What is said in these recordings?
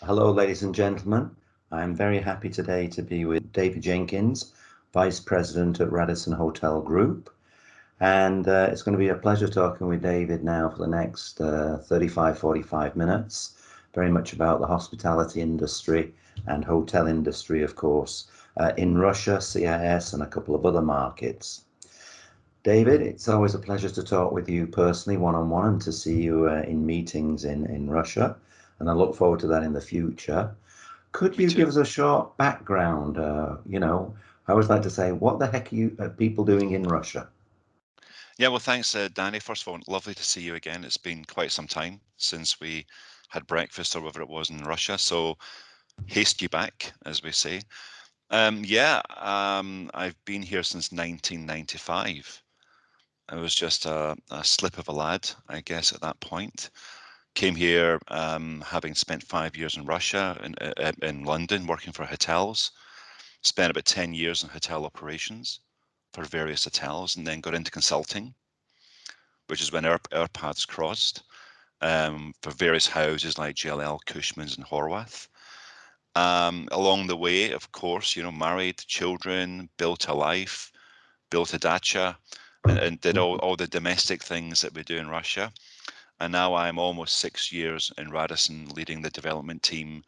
Hello, ladies and gentlemen. I'm very happy today to be with David Jenkins, Vice President at Radisson Hotel Group. And it's going to be a pleasure talking with David now for the next 45 minutes, very much about the hospitality industry and hotel industry, of course, in Russia, CIS, and a couple of other markets. David, it's always a pleasure to talk with you personally, one-on-one, and to see you in meetings in Russia. And I look forward to that in the future. Could Me you too. give us a short background? I always like to say, what the heck are you people doing in Russia? Yeah, well, thanks, Danny. First of all, lovely to see you again. It's been quite some time since we had breakfast or whatever it was in Russia. So, haste you back, as we say. I've been here since 1995. I was just a slip of a lad, I guess, at that point. Came here having spent 5 years in Russia, in London, working for hotels. Spent about 10 years in hotel operations for various hotels, and then got into consulting, which is when our paths crossed, for various houses like JLL, Cushman's, and Horwath. Along the way, of course, married, children, built a life, built a dacha, and did all the domestic things that we do in Russia. And now I'm almost 6 years in Radisson, leading the development team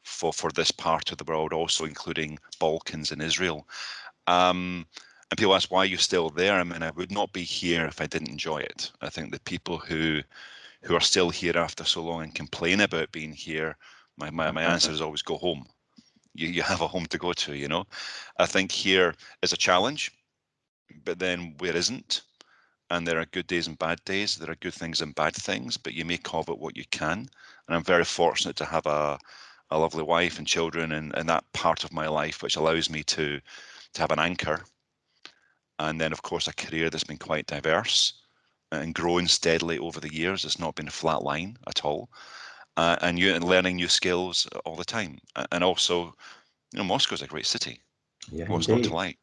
for this part of the world, also including Balkans and Israel. And people ask, why are you still there? I mean, I would not be here if I didn't enjoy it. I think the people who are still here after so long and complain about being here, my answer is always go home. You have a home to go to. I think here is a challenge, but then where isn't? And there are good days and bad days. There are good things and bad things, but you make of it what you can. And I'm very fortunate to have a lovely wife and children and that part of my life, which allows me to have an anchor. And then, of course, a career that's been quite diverse and growing steadily over the years. It's not been a flat line at all. And learning new skills all the time. And also, Moscow's a great city. Yeah, What's not to indeed, like?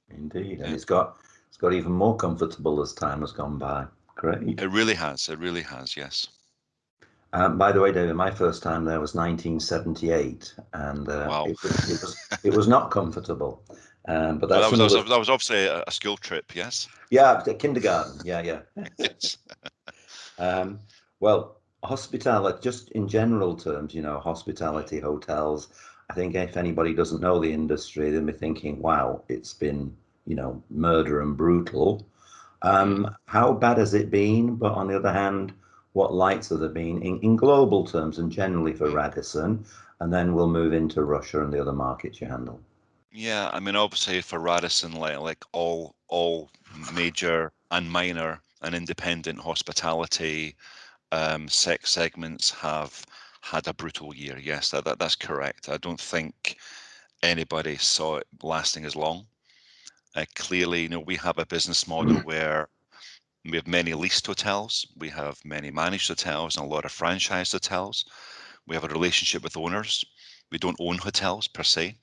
indeed, and Yeah, it's got even more comfortable as time has gone by. Great. it really has. It really has. Yes. By the way, David, my first time there was 1978, and Wow. it was not comfortable. But Well, that's another. that was obviously a school trip. Yes. Yeah, kindergarten. Yeah, yeah. Yes. Um, well, hospitality, just in general terms, hospitality, hotels. I think if anybody doesn't know the industry, they'll be thinking, wow, it's been, murder and brutal. Mm. How bad has it been? But on the other hand, what lights have there been in global terms and generally for Mm. Radisson? And then we'll move into Russia and the other markets you handle. Yeah, I mean, obviously for Radisson, like all major and minor and independent hospitality segments have had a brutal year. Yes, that's correct. I don't think anybody saw it lasting as long. Clearly, we have a business model where we have many leased hotels, we have many managed hotels, and a lot of franchised hotels. We have a relationship with owners. We don't own hotels per se,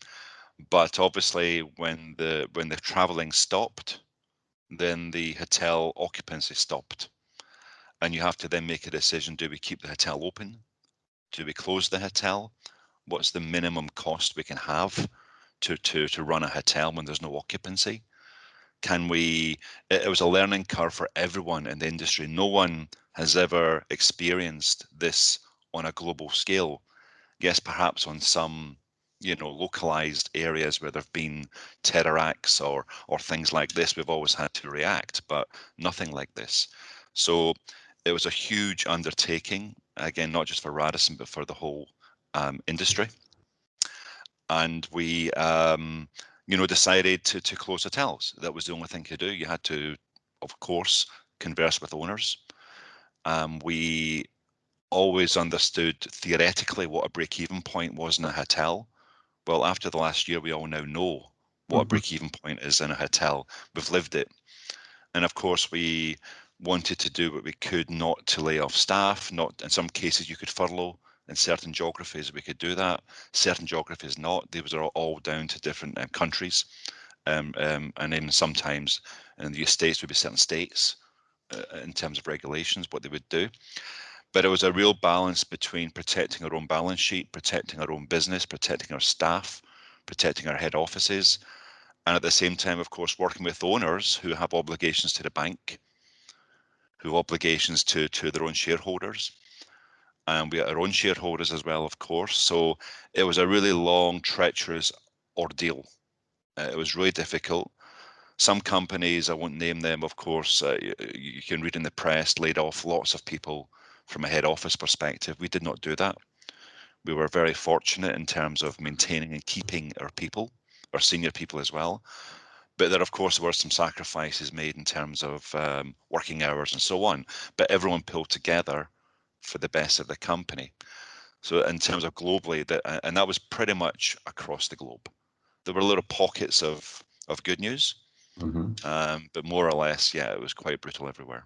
but obviously when the traveling stopped, then the hotel occupancy stopped. And you have to then make a decision, do we keep the hotel open? Do we close the hotel? What's the minimum cost we can have to run a hotel when there's no occupancy? Can we It was a learning curve for everyone in the industry. No one has ever experienced this on a global scale. Yes, perhaps on some localized areas where there have been terror acts or things like this, we've always had to react, but nothing like this. So it was a huge undertaking, again, not just for Radisson but for the whole industry. And we decided to close hotels. That was the only thing to do. You had to, of course, converse with owners. We always understood theoretically what a break-even point was in a hotel. Well, after the last year, we all now know what a break-even point is in a hotel. We've lived it. And of course, we wanted to do what we could not to lay off staff. Not in some cases, you could furlough. In certain geographies, we could do that. Certain geographies not. These are all down to different countries. And then sometimes in the States would be certain states in terms of regulations, what they would do. But it was a real balance between protecting our own balance sheet, protecting our own business, protecting our staff, protecting our head offices, and at the same time, of course, working with owners who have obligations to the bank, who have obligations to their own shareholders. And we had our own shareholders as well, of course. So it was a really long, treacherous ordeal. It was really difficult. Some companies, I won't name them, of course, you can read in the press, laid off lots of people from a head office perspective. We did not do that. We were very fortunate in terms of maintaining and keeping our people, our senior people as well. But there, of course, were some sacrifices made in terms of working hours and so on. But everyone pulled together for the best of the company. So in terms of globally, and that was pretty much across the globe. There were little pockets of good news, but more or less, yeah, it was quite brutal everywhere.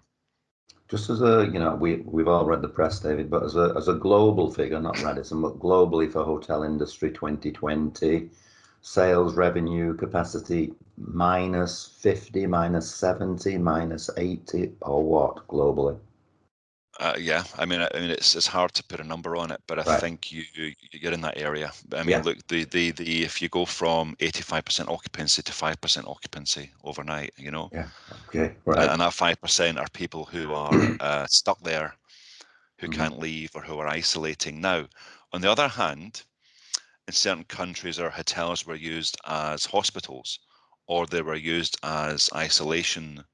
Just as a, we've all read the press, David, but as a global figure, not Radisson, but globally for hotel industry 2020, sales revenue capacity -50, -70, -80, or what globally? Yeah, I mean, it's hard to put a number on it, but I think you're in that area. I mean, look, the if you go from 85% occupancy to 5% occupancy overnight, Yeah. Okay. Right. And that 5% are people who are stuck there, who can't leave or who are isolating. Now, on the other hand, in certain countries, our hotels were used as hospitals, or they were used as isolation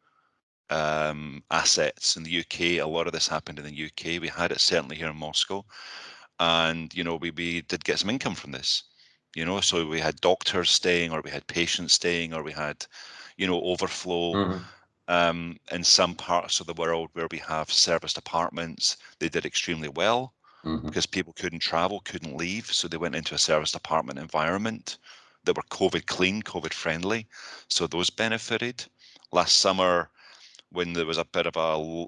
assets. In the UK, a lot of this happened in the UK. We had it certainly here in Moscow, and we did get some income from this. So we had doctors staying, or we had patients staying, or we had overflow. In some parts of the world where we have serviced apartments, they did extremely well because people couldn't travel, couldn't leave, so they went into a serviced apartment environment that were COVID clean, COVID friendly, so those benefited. Last summer, when there was a bit of a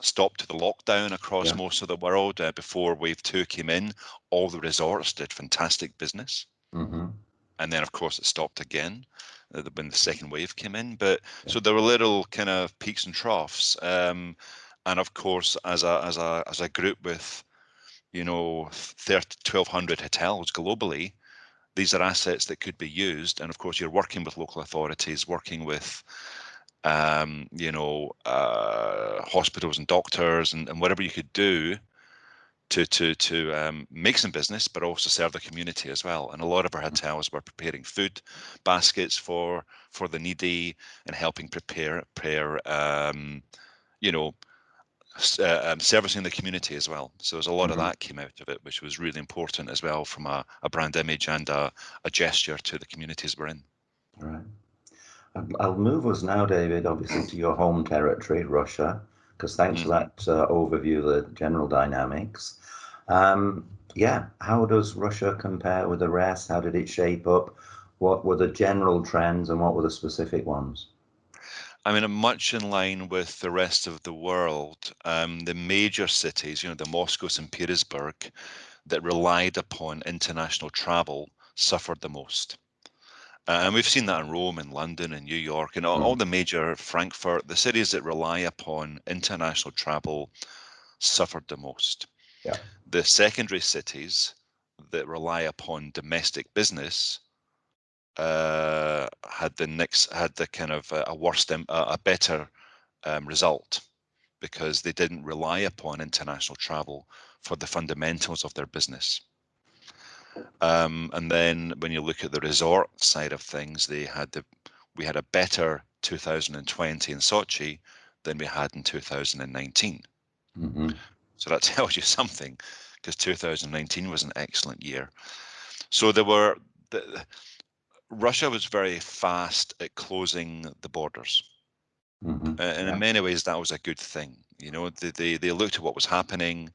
stop to the lockdown across most of the world before wave 2 came in, all the resorts did fantastic business. And then, of course, it stopped again when the second wave came in. But so there were little kind of peaks and troughs. And of course, as a group with 1,200 hotels globally, these are assets that could be used. And of course, you're working with local authorities, working with hospitals and doctors and whatever you could do to make some business, but also serve the community as well. And a lot of our hotels were preparing food baskets for the needy and helping prepare servicing the community as well. So there's a lot of that came out of it, which was really important as well from a brand image and a gesture to the communities we're in. All right. I'll move us now, David, obviously to your home territory, Russia, because thanks for that overview of the general dynamics. How does Russia compare with the rest? How did it shape up? What were the general trends and what were the specific ones? I mean, much in line with the rest of the world, the major cities, the Moscow, St. Petersburg, that relied upon international travel suffered the most. And we've seen that in Rome and London and New York and all the major Frankfurt, the cities that rely upon international travel suffered the most. Yeah. The secondary cities that rely upon domestic business had the kind of a better result because they didn't rely upon international travel for the fundamentals of their business. And then when you look at the resort side of things, we had a better 2020 in Sochi than we had in 2019. So that tells you something, because 2019 was an excellent year. So Russia was very fast at closing the borders. And in many ways, that was a good thing. They looked at what was happening.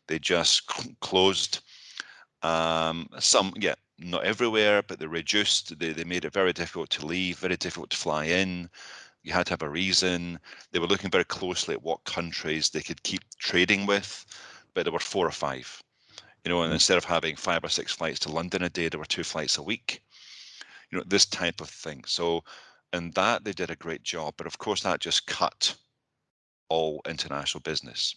They just closed not everywhere, but they reduced. They made it very difficult to leave, very difficult to fly in. You had to have a reason. They were looking very closely at what countries they could keep trading with, but there were 4 or 5. And instead of having 5 or 6 flights to London a day, there were 2 flights a week. This type of thing. So, and that they did a great job, but of course that just cut all international business.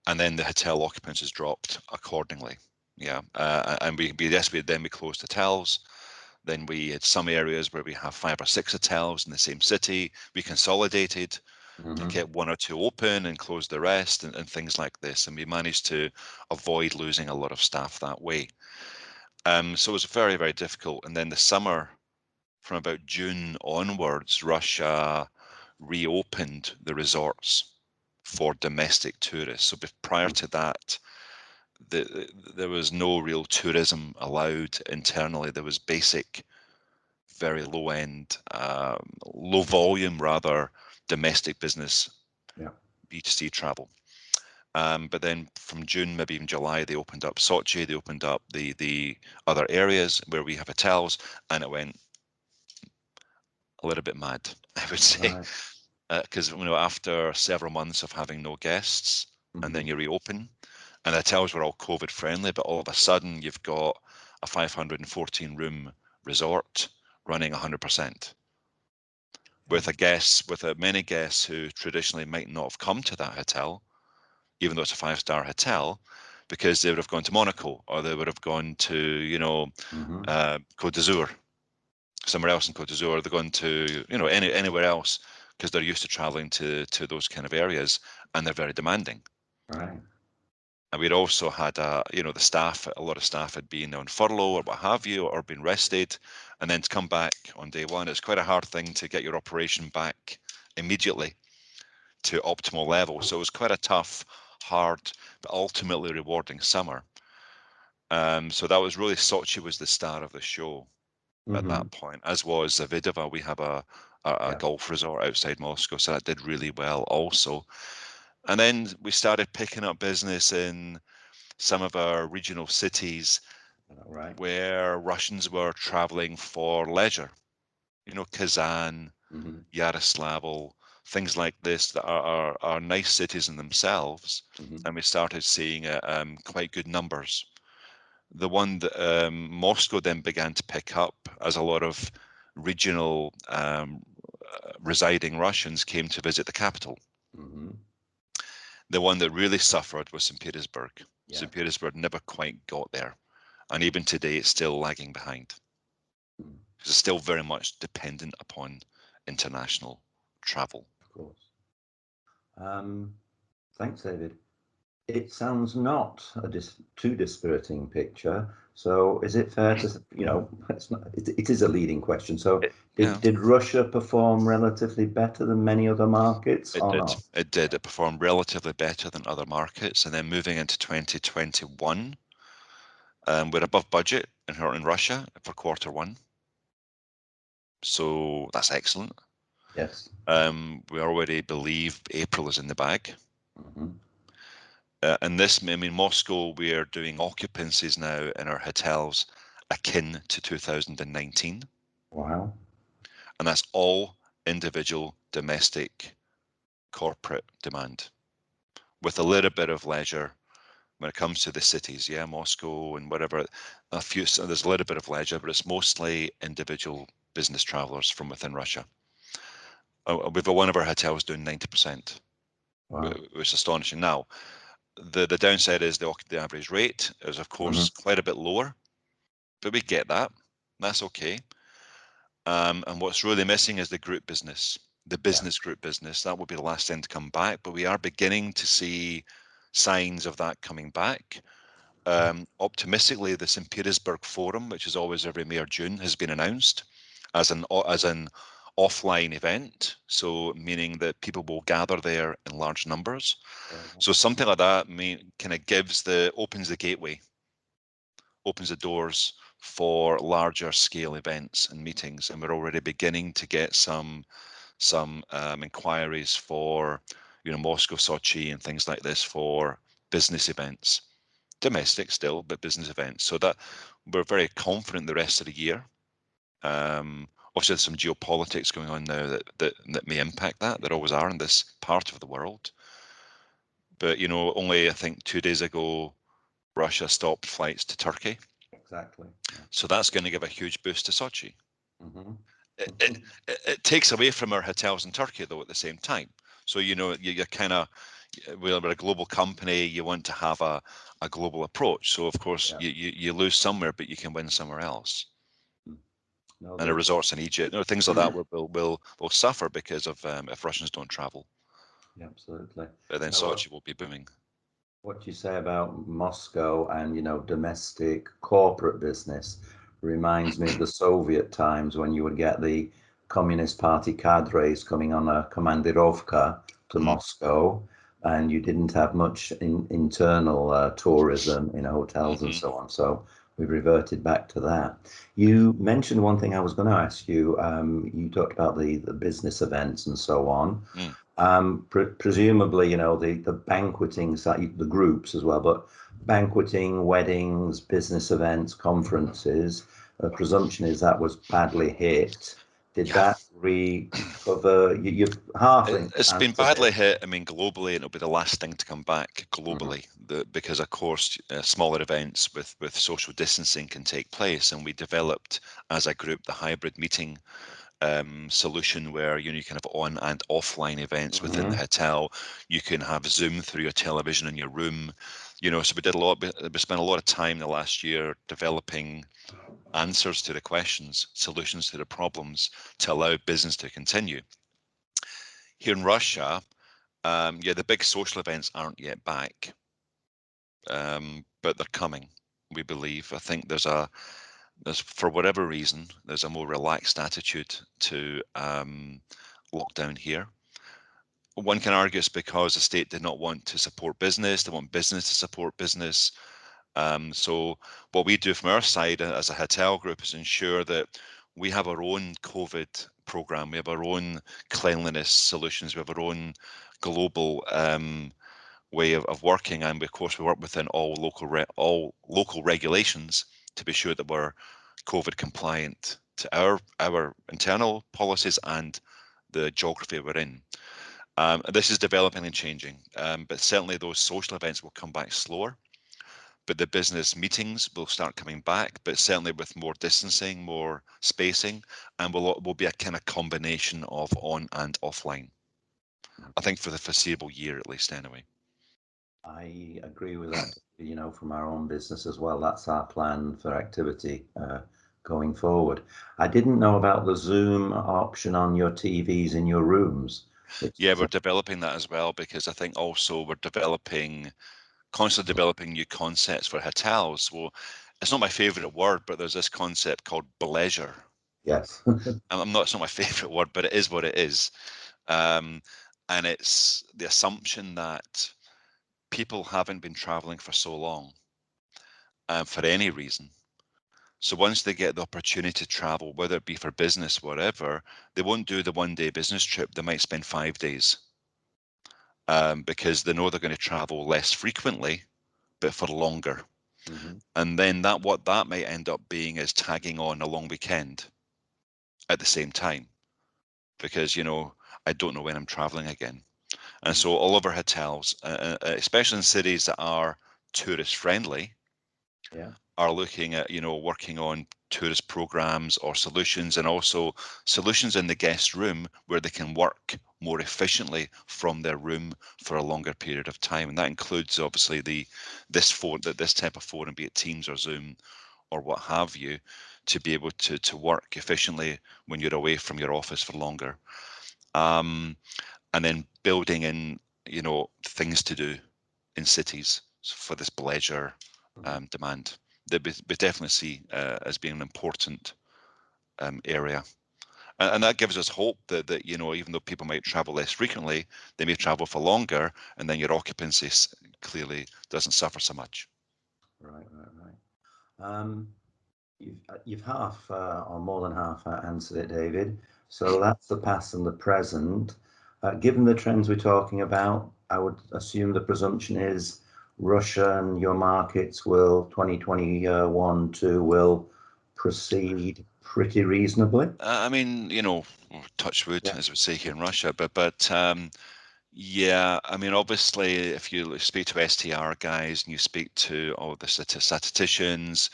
and then the hotel occupancies dropped accordingly. Yeah, and we then we closed hotels. Then we had some areas where we have 5 or 6 hotels in the same city. We consolidated, kept 1 or 2 open and closed the rest, and things like this. And we managed to avoid losing a lot of staff that way. So it was very, very difficult. And then the summer, from about June onwards, Russia reopened the resorts for domestic tourists. So prior to that, there was no real tourism allowed internally. There was basic, very low end, low volume rather, domestic business, B2C travel. But then from June, maybe even July, they opened up Sochi, they opened up the other areas where we have hotels, and it went a little bit mad, I would say. Because after several months of having no guests, and then you reopen, and the hotels were all COVID friendly, but all of a sudden you've got a 514 room resort running 100%. With many guests who traditionally might not have come to that hotel, even though it's a 5-star hotel, because they would have gone to Monaco, or they would have gone to, Côte d'Azur, somewhere else in Côte d'Azur, or they're going to, anywhere else, because they're used to traveling to those kind of areas, and they're very demanding. Right. And we'd also had, a lot of staff had been on furlough or what have you, or been rested, and then to come back on day one, it's quite a hard thing to get your operation back immediately to optimal level. So it was quite a tough, hard, but ultimately rewarding summer. So that was really, Sochi was the star of the show at that point, as was Zavidova. We have a golf resort outside Moscow, so that did really well also. And then we started picking up business in some of our regional cities where Russians were traveling for leisure. Kazan, Yaroslavl, things like this that are nice cities in themselves. And we started seeing quite good numbers. The one that Moscow then began to pick up as a lot of regional residing Russians came to visit the capital. The one that really suffered was St. Petersburg. Yeah. St. Petersburg never quite got there. And even today, it's still lagging behind. Because it's still very much dependent upon international travel. Of course. Thanks, David. It sounds not a too dispiriting picture. So is it fair to, it is a leading question. So did Russia perform relatively better than many other markets or not? It did. It performed relatively better than other markets. And then moving into 2021, we're above budget in Russia for quarter 1. So that's excellent. Yes. We already believe April is in the bag. And Moscow, we are doing occupancies now in our hotels akin to 2019. Wow. And that's all individual, domestic, corporate demand, with a little bit of leisure when it comes to the cities. Yeah, Moscow and whatever. There's a little bit of leisure, but it's mostly individual business travelers from within Russia. We've got one of our hotels doing 90%, which is astonishing. Now, the downside is the average rate is, of course, quite a bit lower, but we get that. That's okay. And what's really missing is the group business, the business group business. That will be the last thing to come back, but we are beginning to see signs of that coming back. Optimistically, the St. Petersburg Forum, which is always every May or June, has been announced as an offline event, so meaning that people will gather there in large numbers. So something like that kind of opens the gateway, opens the doors for larger scale events and meetings, and we're already beginning to get some inquiries for Moscow, Sochi, and things like this for business events, domestic still, but business events. So that we're very confident the rest of the year. Obviously, there's some geopolitics going on now that may impact that. There always are in this part of the world. But only I think 2 days ago, Russia stopped flights to Turkey. Exactly. Yeah. So that's going to give a huge boost to Sochi. It takes away from our hotels in Turkey though at the same time. So you're kind of we're a global company. You want to have a global approach. So of course you lose somewhere, but you can win somewhere else. No, And the resorts in Egypt, things like that will suffer because of if Russians don't travel. Yeah, absolutely. But then Sochi will be booming. What you say about Moscow and, domestic corporate business reminds me of the Soviet times when you would get the Communist Party cadres coming on a komandirovka to Moscow, and you didn't have much internal tourism in hotels and so on. So we've reverted back to that. You mentioned one thing I was going to ask you. You talked about the business events and so on. Presumably, the banqueting side, the groups as well, but banqueting, weddings, business events, conferences, presumption is that was badly hit. Did that recover? You've half It's been answered badly it. hit. I mean, globally, and it'll be the last thing to come back globally, because of course, smaller events with social distancing can take place, and we developed as a group the hybrid meeting solution where you can have on and offline events within the hotel. You can have Zoom through your television in your room. So we did we spent a lot of time the last year developing answers to the questions, solutions to the problems to allow business to continue. Here in Russia, the big social events aren't yet back, but they're coming, we believe. I think there's for whatever reason, there's a more relaxed attitude to lockdown here. One can argue it's because the state did not want to support business. They want business to support business. So what we do from our side as a hotel group is ensure that we have our own COVID program. We have our own cleanliness solutions. We have our own global way of working, and of course we work within all local regulations to be sure that we're COVID compliant to our internal policies and the geography we're in. This is developing and changing, but certainly those social events will come back slower. But the business meetings will start coming back, but certainly with more distancing, more spacing, and will be a kind of combination of on and offline. I think for the foreseeable year, at least, anyway. I agree with that. From our own business as well, that's our plan for activity going forward. I didn't know about the Zoom option on your TVs in your rooms. Yeah, we're developing that as well, because I think also we're constantly developing new concepts for hotels. Well, it's not my favorite word, but there's this concept called bleisure. Yes. It's not my favorite word, but it is what it is. And it's the assumption that people haven't been traveling for so long for any reason. So once they get the opportunity to travel, whether it be for business, whatever, they won't do the 1-day business trip. They might spend 5 days because they know they're going to travel less frequently, but for longer. And then what that might end up being is tagging on a long weekend at the same time, because I don't know when I'm traveling again. And so all of our hotels, especially in cities that are tourist friendly, are looking at working on tourist programs or solutions, and also solutions in the guest room where they can work more efficiently from their room for a longer period of time. And that includes obviously this type of forum, be it Teams or Zoom or what have you, to be able to work efficiently when you're away from your office for longer. And then building in things to do in cities for this bleisure demand that we definitely see as being an important area. And that gives us hope that even though people might travel less frequently, they may travel for longer, and then your occupancy clearly doesn't suffer so much. Right. You've half or more than half answered it, David. So that's the past and the present. Given the trends we're talking about, I would assume the presumption is Russia and your markets 2021-2 will proceed pretty reasonably. I mean, touch wood, as we say here in Russia, but yeah, I mean, obviously, if you speak to STR guys and you speak to all the statisticians,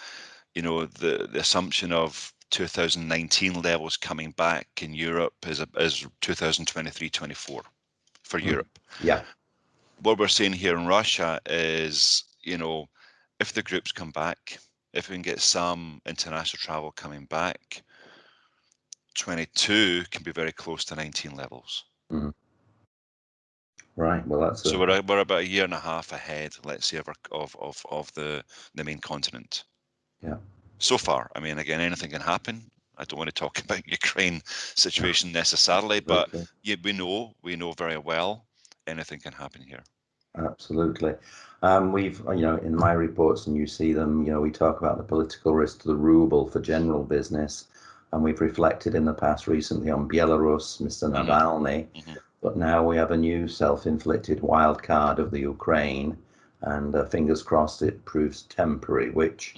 the assumption of 2019 levels coming back in Europe is 2023-24 for Europe. Yeah. what we're seeing here in Russia is, if the groups come back, if we can get some international travel coming back, 22 can be very close to 19 levels. Mm. Right. Well, that's so we're about a year and a half ahead, let's say, of the main continent. Yeah. So far, I mean, again, anything can happen. I don't want to talk about Ukraine situation necessarily, but yeah, we know very well anything can happen here. Absolutely. We've, in my reports, and you see them, we talk about the political risk to the ruble for general business, and we've reflected in the past recently on Belarus, Mr. Navalny, but now we have a new self-inflicted wild card of the Ukraine, and fingers crossed it proves temporary, which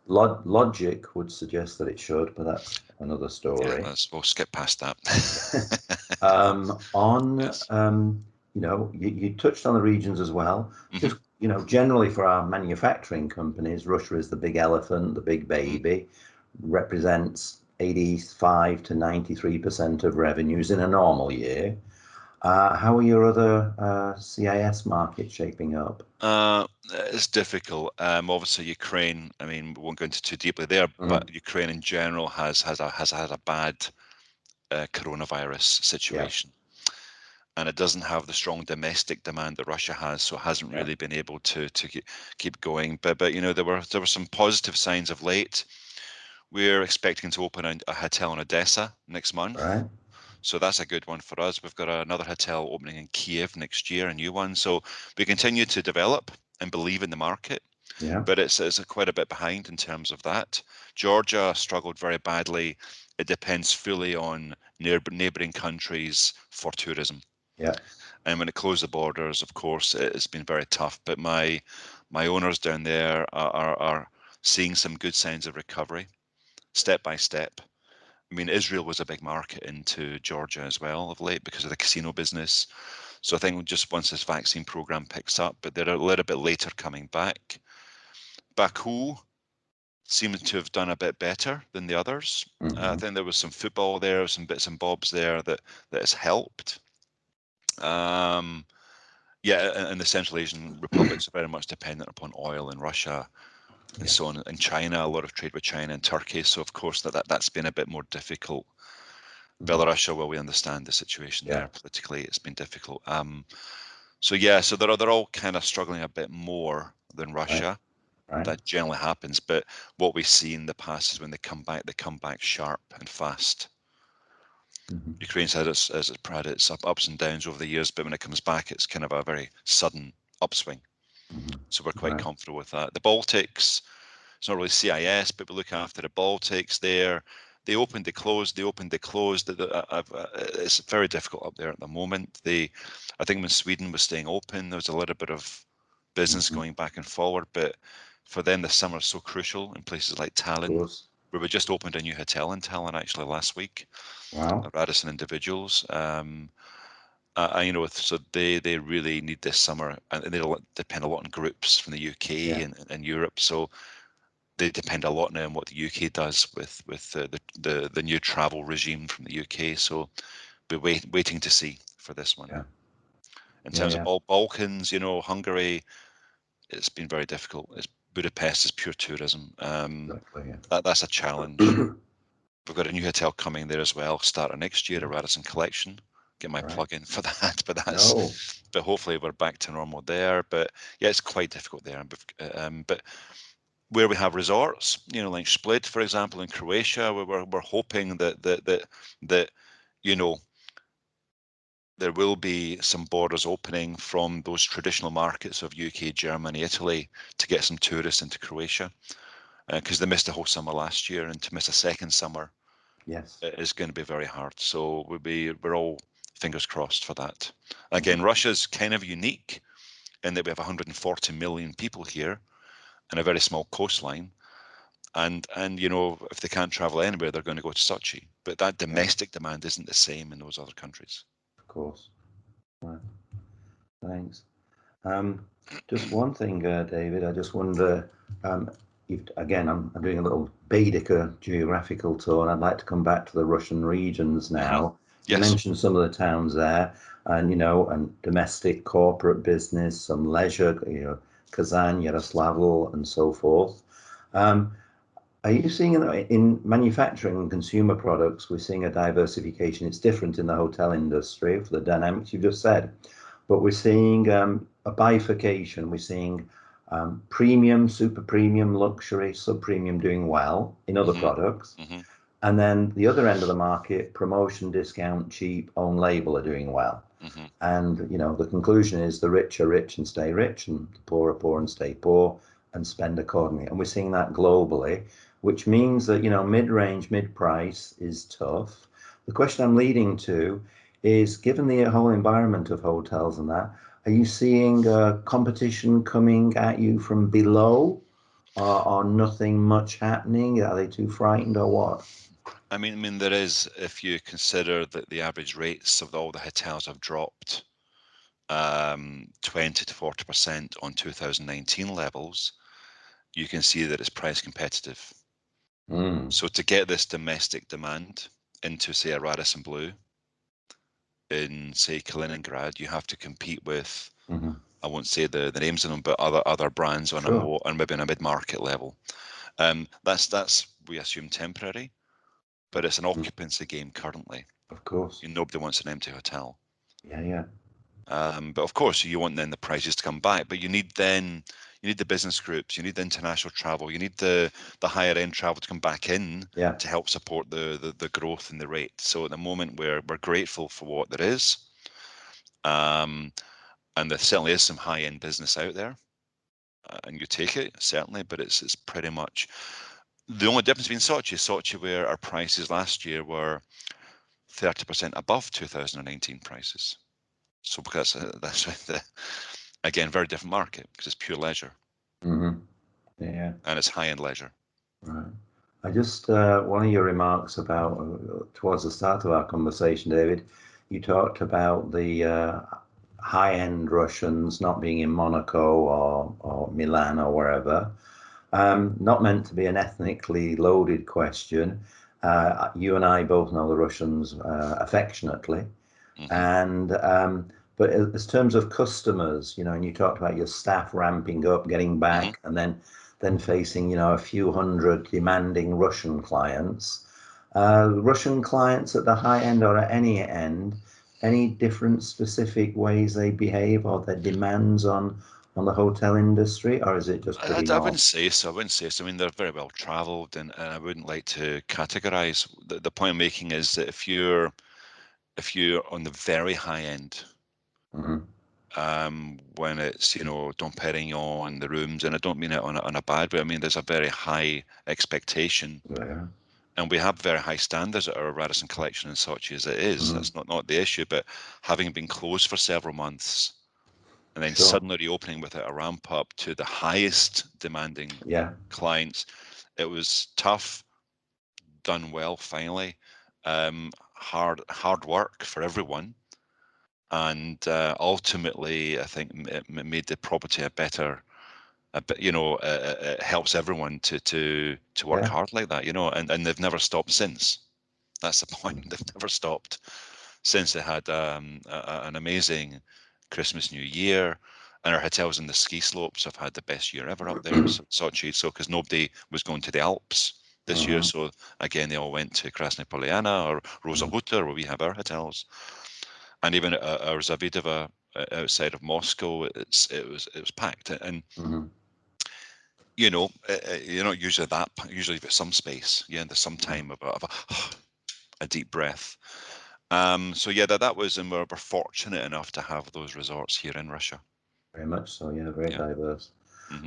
logic would suggest that it should, but that's another story. Yeah, we'll skip past that. You touched on the regions as well. Just, generally for our manufacturing companies, Russia is the big elephant, the big baby, represents 85 to 93% of revenues in a normal year. How are your other CIS markets shaping up? It's difficult. Obviously, Ukraine. I mean, we won't go into too deeply there, but Ukraine in general has had a bad coronavirus situation, and it doesn't have the strong domestic demand that Russia has, so it hasn't really been able to keep going. But there were some positive signs of late. We're expecting to open a hotel in Odessa next month. Right. So that's a good one for us. We've got another hotel opening in Kiev next year, a new one. So we continue to develop and believe in the market. Yeah. But it's quite a bit behind in terms of that. Georgia struggled very badly. It depends fully on neighbouring countries for tourism. Yeah. And when it closed the borders, of course, it's been very tough. But my owners down there are seeing some good signs of recovery, step by step. I mean, Israel was a big market into Georgia as well of late because of the casino business. So I think just once this vaccine program picks up, but they're a little bit later coming back. Baku seems to have done a bit better than the others. I think there was some football there, some bits and bobs there that has helped. And the Central Asian republics are very much dependent upon oil in Russia and so on. In China, a lot of trade with China and Turkey. So of course that's been a bit more difficult. Belarus, well, we understand the situation there politically. It's been difficult. So they're all kind of struggling a bit more than Russia. Right. That generally happens. But what we see in the past is when they come back sharp and fast. Ukraine's had its ups and downs over the years, but when it comes back, it's kind of a very sudden upswing. So we're quite comfortable with that. The Baltics, it's not really CIS, but we look after the Baltics there. They opened, they closed, they opened, they closed. It's very difficult up there at the moment. I think when Sweden was staying open, there was a little bit of business going back and forward, but for them, the summer is so crucial in places like Tallinn, where we just opened a new hotel in Tallinn actually last week. Wow. Radisson Individuals. So they really need this summer, and they depend a lot on groups from the UK and Europe. So they depend a lot now on what the UK does with the new travel regime from the UK. So we're waiting to see for this one. In terms of Balkans, Hungary, it's been very difficult. Budapest is pure tourism. That's a challenge. We've got a new hotel coming there as well, starting next year, a Radisson Collection. Get my plug in for that, but hopefully we're back to normal there. But yeah, it's quite difficult there. But where we have resorts, like Split, for example, in Croatia, we're hoping that there will be some borders opening from those traditional markets of UK, Germany, Italy to get some tourists into Croatia, because they missed a whole summer last year, and to miss a second summer is going to be very hard. So we're all fingers crossed for that. Again, Russia's kind of unique in that we have 140 million people here and a very small coastline. And if they can't travel anywhere, they're going to go to Sochi. But that domestic demand isn't the same in those other countries. Of course. Right. Thanks. Just one thing, David, I just wonder, again, I'm doing a little Baedeker geographical tour, and I'd like to come back to the Russian regions now. You Yes. mentioned some of the towns there, and and domestic corporate business, some leisure, Kazan, Yaroslavl, and so forth. Um, are you seeing in manufacturing and consumer products, we're seeing a diversification? It's different in the hotel industry for the dynamics you just said, but we're seeing a bifurcation. We're seeing premium, super premium, luxury, sub premium doing well in other products. And then the other end of the market, promotion, discount, cheap, own label are doing well. And, the conclusion is the rich are rich and stay rich, and the poor are poor and stay poor and spend accordingly. And we're seeing that globally, which means that, mid-range, mid-price is tough. The question I'm leading to is, given the whole environment of hotels and that, are you seeing competition coming at you from below, or nothing much happening? Are they too frightened or what? I mean, there is, if you consider that the average rates of all the hotels have dropped 20 to 40% on 2019 levels, you can see that it's price competitive. So to get this domestic demand into, say, a Radisson Blu in, say, Kaliningrad, you have to compete with, I won't say the names of them, but other brands on maybe on a mid-market level. That's we assume temporary, but it's an occupancy game currently. Of course. Nobody wants an empty hotel. Yeah. But of course, you want then the prices to come back. But you need the business groups, you need the international travel, you need the higher end travel to come back in to help support the growth in the rate. So at the moment, we're grateful for what there is, and there certainly is some high end business out there, and you take it certainly. But it's pretty much the only difference between Sochi, where our prices last year were 30% above 2019 prices. So because that's again, very different market because it's pure leisure. Yeah. And it's high-end leisure. Right. I just, one of your remarks about, towards the start of our conversation, David, you talked about the high-end Russians not being in Monaco or Milan or wherever. Not meant to be an ethnically loaded question. You and I both know the Russians affectionately. And but as terms of customers, and you talked about your staff ramping up, getting back, and then facing, a few hundred demanding Russian clients. Russian clients at the high end or at any end, any different specific ways they behave or their demands on the hotel industry, or is it just pretty I normal? wouldn't say so. I mean, they're very well travelled, and I wouldn't like to categorise. The point I'm making is that if you're on the very high end, when it's Dom Perignon, the rooms, and I don't mean it on a bad way. I mean, there's a very high expectation. Yeah. And we have very high standards at our Radisson collection in Sochi as it is. That's not the issue. But having been closed for several months and then suddenly reopening with a ramp up to the highest demanding clients, it was tough, done well finally. Hard work for everyone. And ultimately, I think it made the property a better, it helps everyone to work hard like that, and they've never stopped since. That's the point. They've never stopped since they had an amazing Christmas, New Year, and our hotels in the ski slopes have had the best year ever up there in Sochi. So because nobody was going to the Alps this year, so again they all went to Krasnaya Poliana or Rosa Huta, where we have our hotels, and even our Zavidova outside of Moscow, it was packed, and you're not usually that. Usually, there's some space. Yeah, there's some time of a deep breath. So yeah, that was, and we're fortunate enough to have those resorts here in Russia. Very much so. Yeah, very diverse.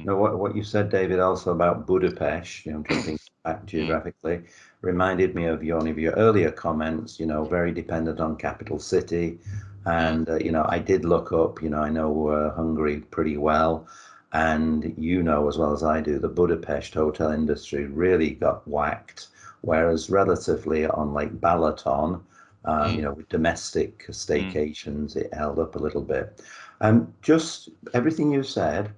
Now, what you said, David, also about Budapest, jumping back geographically, reminded me of one of your earlier comments. Very dependent on capital city, and I did look up. I know Hungary pretty well. And as well as I do, the Budapest hotel industry really got whacked, whereas relatively on Lake Balaton, with domestic staycations, it held up a little bit. Just everything you said,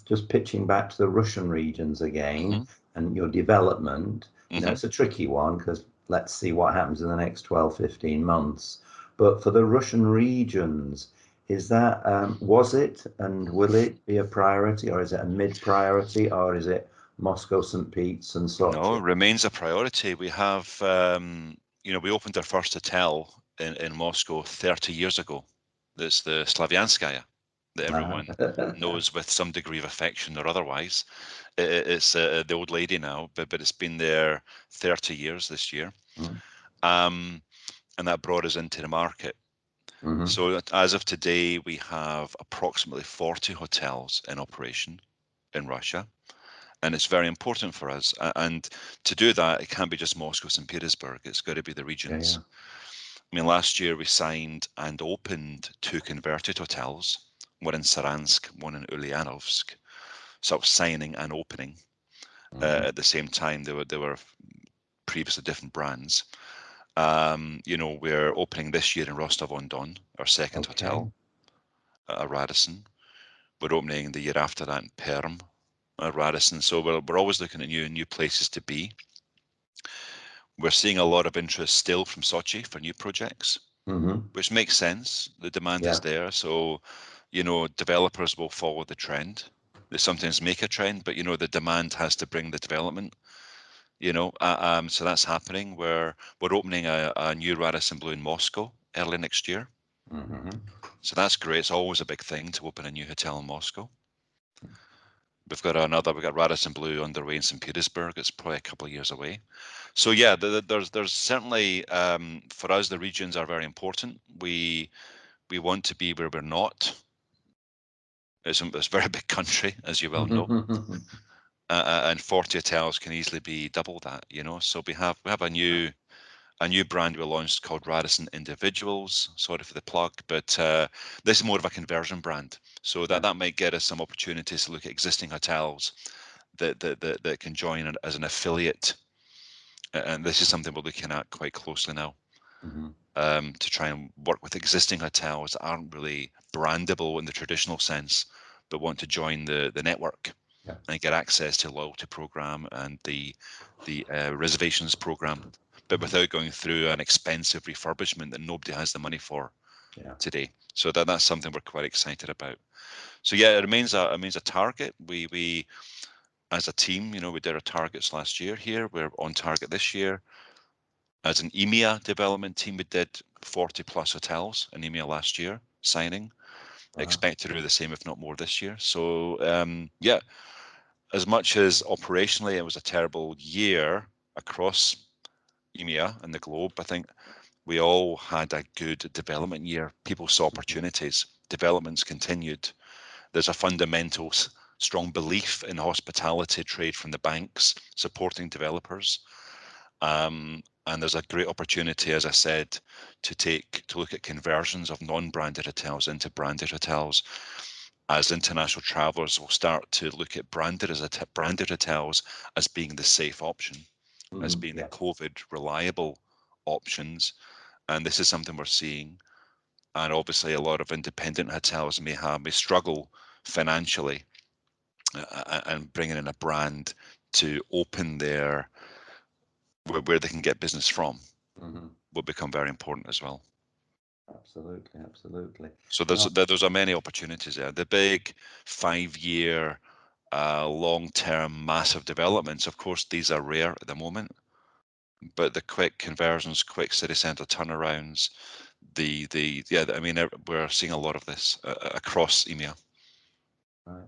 just pitching back to the Russian regions again and your development, it's a tricky one because let's see what happens in the next 12, 15 months. But for the Russian regions, is that, was it and will it be a priority, or is it a mid-priority, or is it Moscow, St. Pete's and No, Sochi? it remains a priority. We have, we opened our first hotel in Moscow 30 years ago. That's the Slavianskaya that everyone knows with some degree of affection or otherwise. It's the old lady now, but it's been there 30 years this year. And that brought us into the market. So as of today, we have approximately 40 hotels in operation in Russia. And it's very important for us. And to do that, it can't be just Moscow, St. Petersburg. It's got to be the regions. Yeah. I mean, last year we signed and opened 2 converted hotels, one in Saransk, one in Ulyanovsk. So signing and opening at the same time. They were previously different brands. We're opening this year in Rostov-on-Don, our second hotel, a Radisson. We're opening the year after that in Perm, a Radisson. So we're always looking at new places to be. We're seeing a lot of interest still from Sochi for new projects, which makes sense. The demand is there. So, developers will follow the trend. They sometimes make a trend, but, the demand has to bring the development. So that's happening. We're opening a new Radisson Blu in Moscow early next year. So that's great. It's always a big thing to open a new hotel in Moscow. We've got Radisson Blu underway in St. Petersburg. It's probably a couple of years away. So yeah, there's certainly, for us, the regions are very important. We want to be where we're not. It's a very big country, as you well know. And 40 hotels can easily be double that, So we have a new brand we launched called Radisson Individuals. Sorry for the plug, but this is more of a conversion brand. So that might get us some opportunities to look at existing hotels that can join as an affiliate. And this is something we're looking at quite closely now. To try and work with existing hotels that aren't really brandable in the traditional sense, but want to join the network and get access to loyalty program and the reservations program, but without going through an expensive refurbishment that nobody has the money for today. So that's something we're quite excited about. So yeah, it remains a target. We as a team, we did our targets last year here. We're on target this year. As an EMEA development team, we did 40 plus hotels in EMEA last year, signing. Expect to do the same, if not more, this year. So as much as operationally it was a terrible year across EMEA and the globe, I think we all had a good development year. People saw opportunities. Developments continued. There's a fundamental strong belief in hospitality trade from the banks supporting developers. And there's a great opportunity, as I said, to look at conversions of non-branded hotels into branded hotels, as international travelers will start to look at branded hotels as being the safe option, as being the COVID reliable options. And this is something we're seeing. And obviously, a lot of independent hotels may struggle financially, and bringing in a brand to open where they can get business from will become very important as well. Absolutely. So those are many opportunities there. The big 5-year, long-term, massive developments. Of course, these are rare at the moment, but the quick conversions, quick city centre turnarounds, we're seeing a lot of this across EMEA. Right.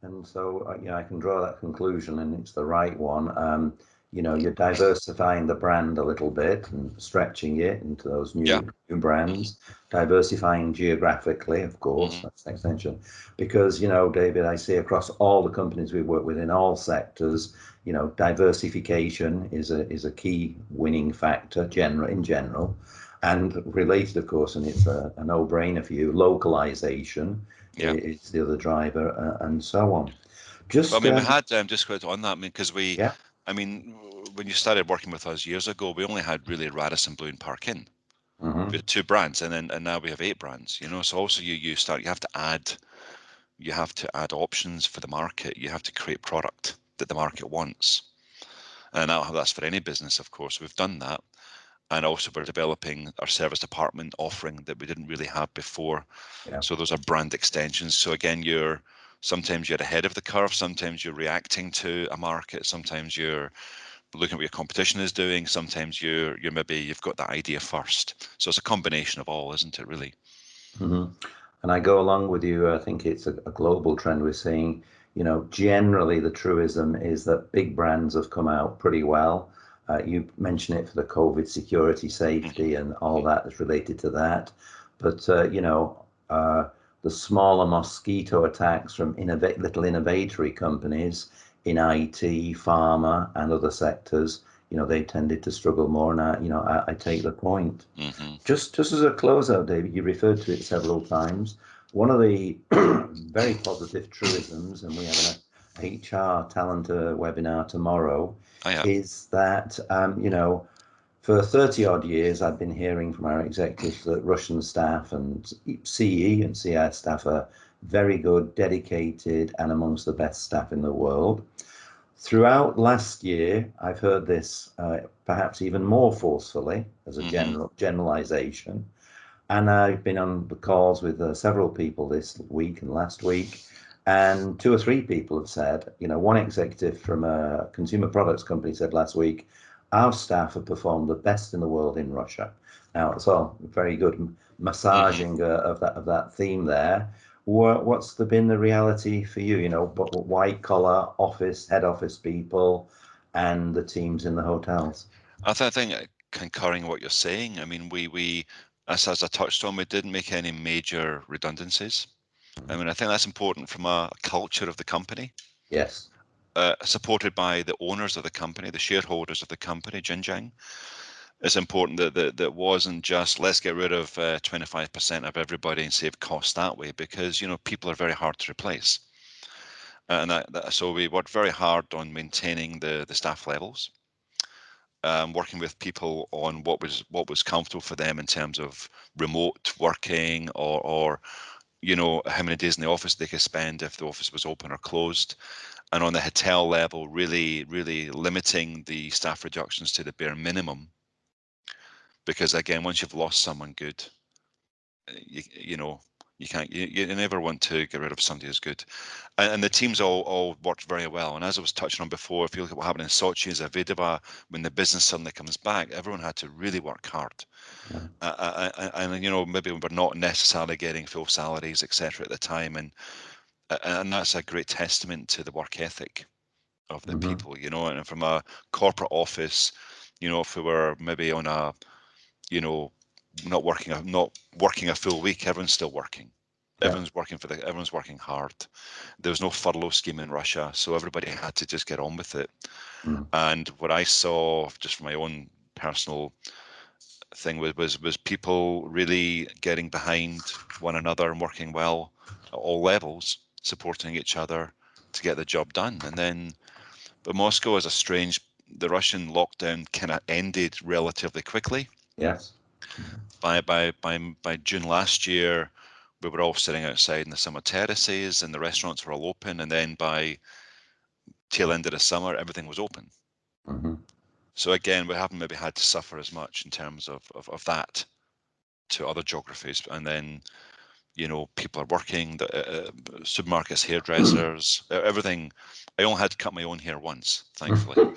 And so, I can draw that conclusion, and it's the right one. You're diversifying the brand a little bit and stretching it into those new brands, diversifying geographically, of course, that's an extension. Because, David, I see across all the companies we work with in all sectors, diversification is a key winning factor in general. And related, of course, and it's a no-brainer for you, localization is the other driver, and so on. We had just quick on that, because when you started working with us years ago, we only had really Radisson Blu and Park Inn. We had 2 brands, and now we have 8 brands. So also you have to add options for the market. You have to create product that the market wants. And that's for any business, of course. We've done that. And also we're developing our service department offering that we didn't really have before. Yeah. So those are brand extensions. So again, sometimes you're ahead of the curve, sometimes you're reacting to a market, sometimes you're looking at what your competition is doing, sometimes you're maybe you've got that idea first. So it's a combination of all, isn't it, really? Mm-hmm. And I go along with you. I think it's a global trend we're seeing. Generally the truism is that big brands have come out pretty well. You mentioned it for the COVID security, safety, and all that is related to that. But the smaller mosquito attacks from little innovatory companies in IT, pharma, and other sectors, they tended to struggle more. And I take the point. Mm-hmm. Just as a closeout, David, you referred to it several times. One of the very positive truisms, and we have an HR talent webinar tomorrow, Oh, yeah. is that for 30 odd years, I've been hearing from our executives that Russian staff and CE and CIS staff are very good, dedicated, and amongst the best staff in the world. Throughout last year, I've heard this perhaps even more forcefully as a generalization. And I've been on the calls with several people this week and last week, and two or three people have said, one executive from a consumer products company said last week, our staff have performed the best in the world in Russia. Now, it's all very good massaging of that theme there. What's been the reality for you? White collar office, head office people, and the teams in the hotels. I think concurring what you're saying. I mean, we as I touched on, we didn't make any major redundancies. I mean, I think that's important from a culture of the company. Yes. Supported by the owners of the company, the shareholders of the company, Jinjiang. It's important that wasn't just let's get rid of 25% of everybody and save costs that way, because people are very hard to replace. And so we worked very hard on maintaining the staff levels, working with people on what was comfortable for them in terms of remote working or how many days in the office they could spend if the office was open or closed. And on the hotel level, really, really limiting the staff reductions to the bare minimum. Because again, once you've lost someone good, you can't, you never want to get rid of somebody who's good. And the teams all worked very well. And as I was touching on before, if you look at what happened in Sochi, Zavidova, when the business suddenly comes back, everyone had to really work hard. Yeah. And maybe we're not necessarily getting full salaries, etc. at the time. And that's a great testament to the work ethic of the people, and from a corporate office, if we were maybe on a, not working a full week, everyone's still working. Yeah. Everyone's working hard. There was no furlough scheme in Russia, so everybody had to just get on with it. And what I saw just from my own personal thing was people really getting behind one another and working well at all levels, supporting each other to get the job done. But Moscow is the Russian lockdown kind of ended relatively quickly. Yes. By June last year, we were all sitting outside in the summer terraces and the restaurants were all open. And then by tail end of the summer, everything was open. So again, we haven't maybe had to suffer as much in terms of that to other geographies. And then, people are working, the supermarkets, hairdressers, everything. I only had to cut my own hair once, thankfully.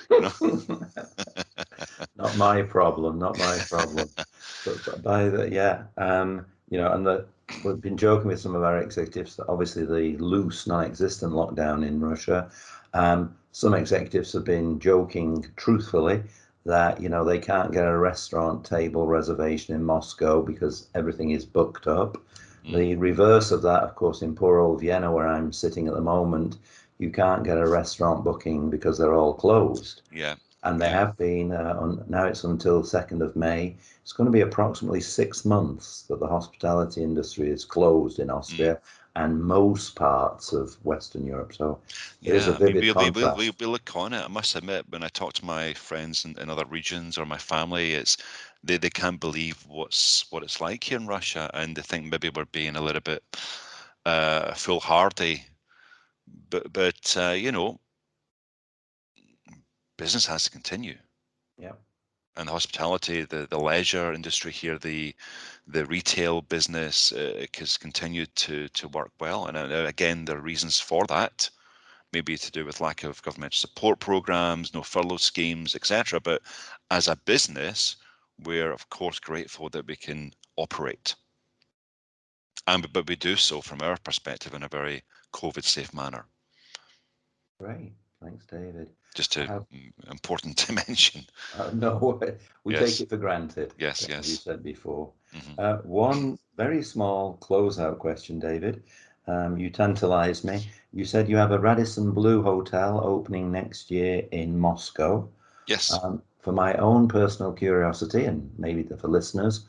Not my problem. But by the we've been joking with some of our executives that obviously the loose, non-existent lockdown in Russia. Some executives have been joking truthfully that they can't get a restaurant table reservation in Moscow because everything is booked up. The reverse of that, of course, in poor old Vienna, where I'm sitting at the moment, you can't get a restaurant booking because they're all closed. Yeah. And they have been, now it's until 2nd of May. It's going to be approximately 6 months that the hospitality industry is closed in Austria and most parts of Western Europe. So it is a vivid contrast. We look on it. I must admit, when I talk to my friends in other regions or my family, it's they can't believe what it's like here in Russia, and they think maybe we're being a little bit foolhardy. But business has to continue. Yeah. And the hospitality, the leisure industry here, the retail business has continued to work well. And again, there are reasons for that, maybe to do with lack of government support programs, no furlough schemes, etc. But as a business, we're of course grateful that we can operate. But we do so from our perspective in a very COVID-safe manner. Great. Thanks, David. Just important to mention. No, we Yes. take it for granted. Yes, As yes. you said before. Mhm. One very small closeout question, David. You tantalized me. You said you have a Radisson Blue hotel opening next year in Moscow. Yes. For my own personal curiosity, and maybe for listeners,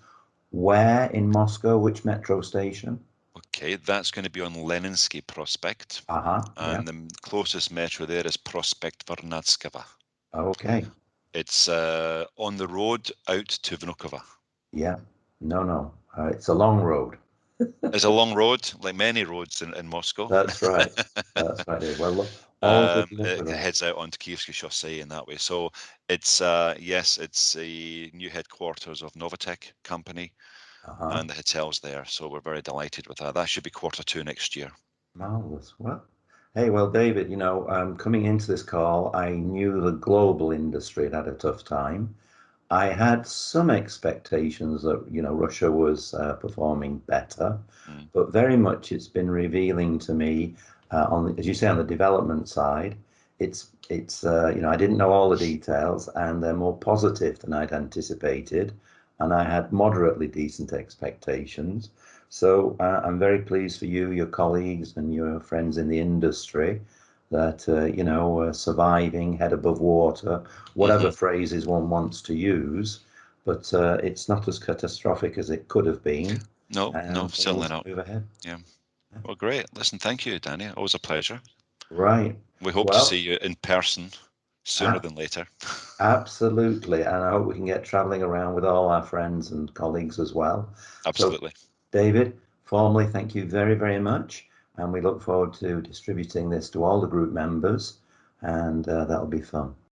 where in Moscow, which metro station? Okay, that's going to be on Leninsky Prospect. Yeah. And the closest metro there is Prospect Vernadskava. Okay. It's on the road out to Vnukovo. Yeah. No. It's a long road. It's a long road, like many roads in Moscow. That's right. That's right, Dave. Well, all good luck with It that. heads out onto Kievsky Chaussee in that way. So it's yes, it's the new headquarters of Novatech company and the hotel's there. So we're very delighted with that. That should be Q2 next year. Marvelous. Well, hey, David, coming into this call, I knew the global industry had a tough time. I had some expectations that, Russia was performing better, but very much it's been revealing to me as you say, on the development side, it's I didn't know all the details, and they're more positive than I'd anticipated, and I had moderately decent expectations. So I'm very pleased for you, your colleagues, and your friends in the industry that surviving head above water, whatever phrases one wants to use, but it's not as catastrophic as it could have been. No, And certainly things not. move ahead. Yeah. Well, great. Listen, thank you, Danny. Always a pleasure. Right. We hope to see you in person sooner than later. Absolutely. And I hope we can get traveling around with all our friends and colleagues as well. Absolutely. So, David, formally, thank you very, very much. And we look forward to distributing this to all the group members, and that'll be fun.